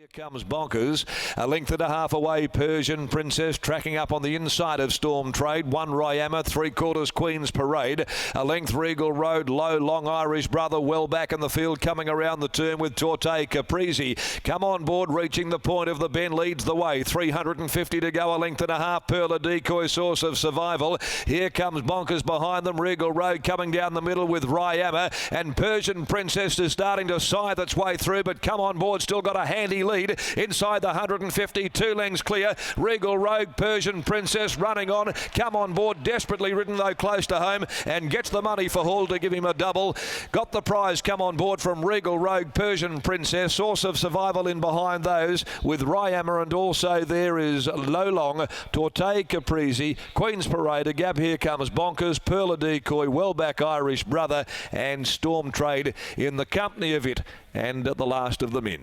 Here comes Bonkers, a length and a half away. Persian Princess tracking up on the inside of Storm Trade. 1 Ryama, 3/4 Queen's Parade. A length Regal Road, low, long Irish Brother, well back in the field, coming around the turn with Torte Caprese. Come on board, reaching the point of the bend, leads the way. 350 to go, a length and a half. Pearl, a decoy, Source of Survival. Here comes Bonkers behind them. Regal Road coming down the middle with Ryama, and Persian Princess is starting to scythe its way through, but come on board, still got a handy lead inside the 150, 2 lengths clear. Regal Rogue, Persian Princess running on. Come on board, desperately ridden though close to home, and gets the money for Hall to give him a double. Got the prize, come on board, from Regal Rogue, Persian Princess. Source of Survival in behind those with Ryama, and also there is Low Long, Torte Caprese, Queen's Parade, a gap. Here comes Bonkers, Pearl, a decoy, well back Irish Brother, and Storm Trade in the company of it, and the last of them in.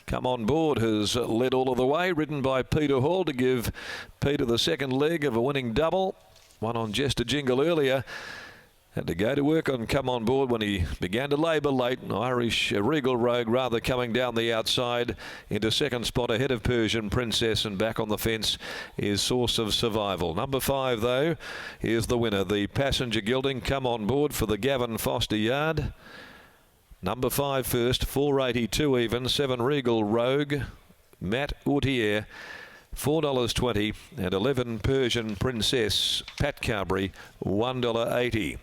Come on board has led all of the way, ridden by Peter Hall to give Peter the second leg of a winning double. One on Just a Jingle earlier. Had to go to work on Come On Board when he began to labour late. Irish Regal Rogue rather coming down the outside into second spot ahead of Persian Princess, and back on the fence is Source of Survival. Number 5 though, here's the winner, the Passenger Gilding, Come On Board for the Gavin Foster yard. Number 5 first, 4.82 even, 7 Regal Rogue, Matt Outier, $4.20, and 11 Persian Princess, Pat Carberry, $1.80.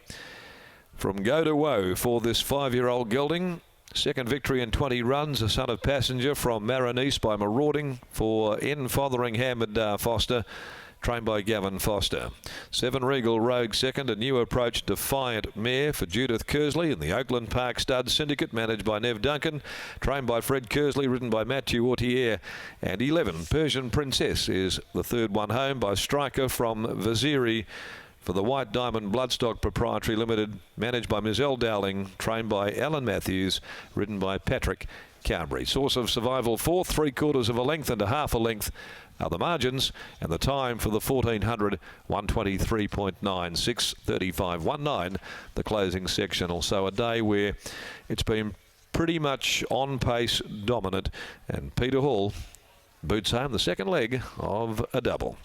From Go to Woe for this 5-year-old gelding. Second victory in 20 runs, a son of Passenger from Maronese by Marauding for N. Fotheringham and Foster, trained by Gavin Foster. 7 Regal Rogue second, a new approach Defiant Mare for Judith Kersley in the Oakland Park Stud Syndicate, managed by Nev Duncan, trained by Fred Kersley, ridden by Matthew Autier. And 11 Persian Princess is the third one home by Striker from Vaziri for the White Diamond Bloodstock Proprietary Limited, managed by Mizelle Dowling, trained by Alan Matthews, ridden by Patrick Carberry. Source of Survival fourth, 3/4 of a length and a half a length are the margins, and the time for the 1400, 123.96, 35.19, the closing sectional. So a day where it's been pretty much on pace dominant, and Peter Hall boots home the second leg of a double,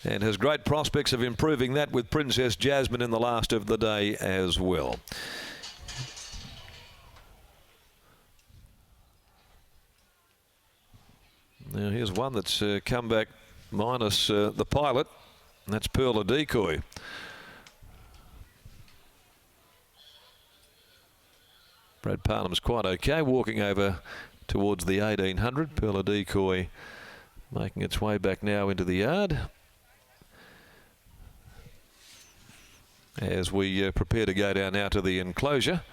and has great prospects of improving that with Princess Jasmine in the last of the day as well. Now here's one that's come back minus the pilot, and that's Pearl, a decoy. Brad Parnham's quite okay, walking over towards the 1800. Pearl, a decoy, making its way back now into the yard as we prepare to go down now to the enclosure.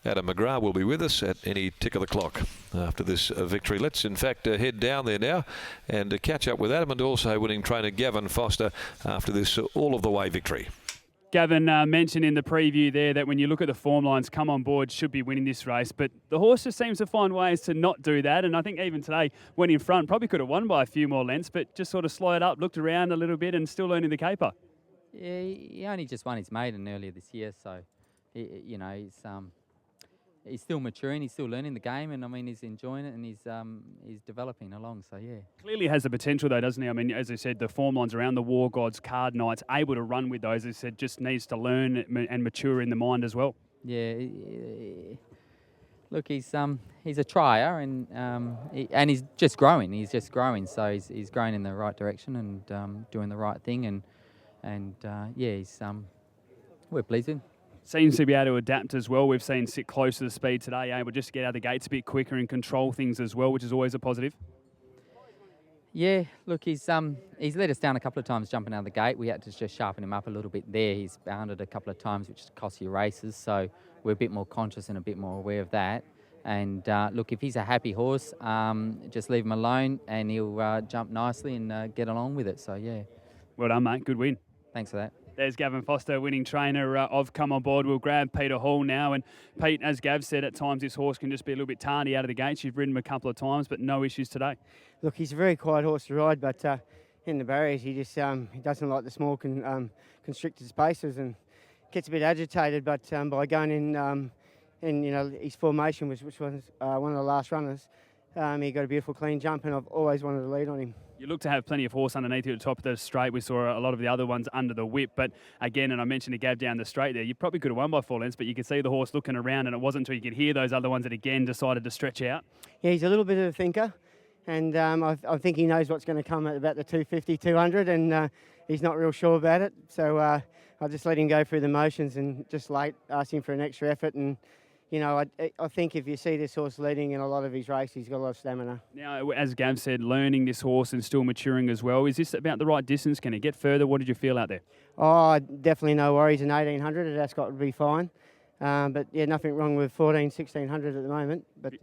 Adam McGrath will be with us at any tick of the clock after this victory. Let's in fact head down there now and catch up with Adam, and also winning trainer Gavin Foster after this all of the way victory. Gavin mentioned in the preview there that when you look at the form lines, Come On Board should be winning this race, but the horse just seems to find ways to not do that, and I think even today went in front, probably could have won by a few more lengths, but just sort of slowed up, looked around a little bit and still learning the caper. Yeah, he only just won his maiden earlier this year, so you know, he's still maturing, he's still learning the game, and I mean, he's enjoying it, and he's developing along, so yeah. Clearly has the potential though, doesn't he? I mean, as I said, the form lines around the War Gods, Card Knights, able to run with those, as I said, just needs to learn and mature in the mind as well. Yeah, look, he's a trier, and he's just growing, so he's growing in the right direction and doing the right thing, and yeah, we're pleased with him. Seems to be able to adapt as well. We've seen sit close to the speed today, able just to get out of the gates a bit quicker and control things as well, which is always a positive. Yeah, look, he's let us down a couple of times jumping out of the gate. We had to just sharpen him up a little bit there. He's bounded a couple of times, which cost you races, so we're a bit more conscious and a bit more aware of that. And look, if he's a happy horse, just leave him alone and he'll jump nicely and get along with it. So, yeah. Well done, mate. Good win. Thanks for that. There's Gavin Foster, winning trainer of Come On Board. We'll grab Peter Hall now. And Pete, as Gav said, at times this horse can just be a little bit tardy out of the gates. You've ridden him a couple of times, but no issues today. Look, he's a very quiet horse to ride, but in the barriers, he just he doesn't like the small constricted spaces and gets a bit agitated. But by going in and his formation which was one of the last runners. He got a beautiful clean jump, and I've always wanted to lead on him. You look to have plenty of horse underneath you at the top of the straight. We saw a lot of the other ones under the whip. But again, and I mentioned a gab down the straight there, you probably could have won by 4 lengths, but you could see the horse looking around, and it wasn't until you could hear those other ones that again decided to stretch out. Yeah, he's a little bit of a thinker, and I think he knows what's going to come at about the 250, 200, and he's not real sure about it. So I just let him go through the motions and just asked him for an extra effort. And I think if you see this horse leading in a lot of his race, he's got a lot of stamina. Now, as Gav said, learning this horse and still maturing as well. Is this about the right distance? Can it get further? What did you feel out there? Oh, definitely no worries. An 1800 at Ascot would be fine. But yeah, nothing wrong with 14, 1600 at the moment. But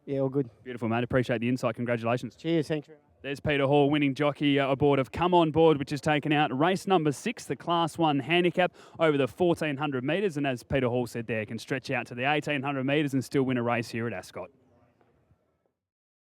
yeah, all good. Beautiful, mate. Appreciate the insight. Congratulations. Cheers. Thanks very much. There's Peter Hall, winning jockey aboard of Come On Board, which has taken out race number 6, the Class 1 handicap, over the 1,400 metres. And as Peter Hall said there, can stretch out to the 1,800 metres and still win a race here at Ascot.